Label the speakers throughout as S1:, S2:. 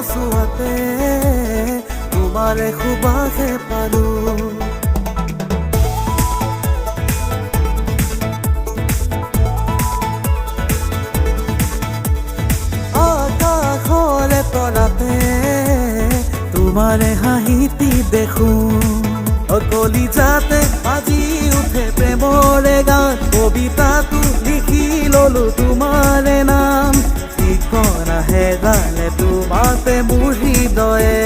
S1: পচুৱাতে তোমাৰে সুবাসে পালো আকাশৰে তলাতে তোমাৰে হাঁহিতি দেখো কলিজাতে আজি উঠে প্ৰেমৰে গান কবিতাটো লিখি ললো তোমাৰে নাম ঠিকনা হেৰালে তোমাতে মোৰ হৃদয়ে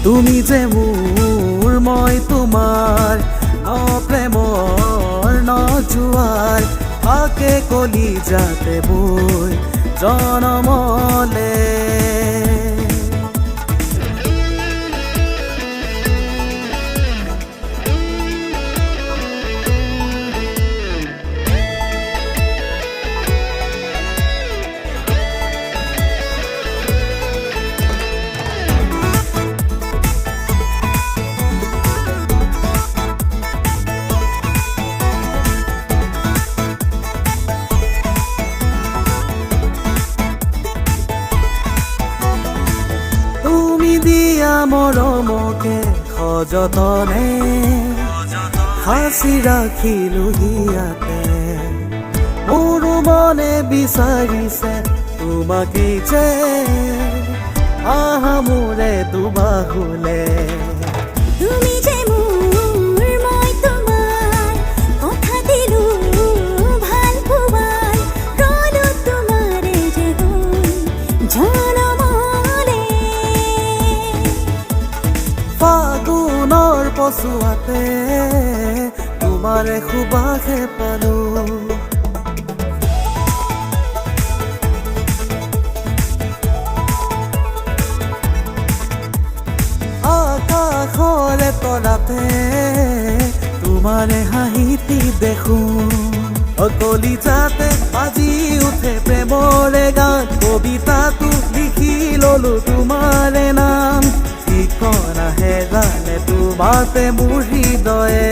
S1: তুমি যে মোৰ মই তোমাৰ প্ৰেমৰ নজুৱাৰ আকে কলিজাতে বৈ জনমলে মৰমকে সযতনে সাঁচি ৰাখিলো হিয়াতে মোৰ মনে বিচাৰিছে তোমাকেই যে আহা মোৰে দুবাহুলে
S2: তুমি যে মোৰ মই তোমাৰ কথা দিলো ভাল পোৱাৰ ৰলো তোমাৰে যে জনমলে
S1: ফাগুনৰ পচুৱাতে তোমাৰে সুবাসে পালো আকাশৰে তলাতে তোমাৰে হাঁহিতি দেখো কলিজাতে আজি উঠে প্ৰেমৰে গান কবিতাটো লিখি ললো তোমাৰে নাম ঠিকনা হেৰালে তোমাতে মোৰ হৃদয়ে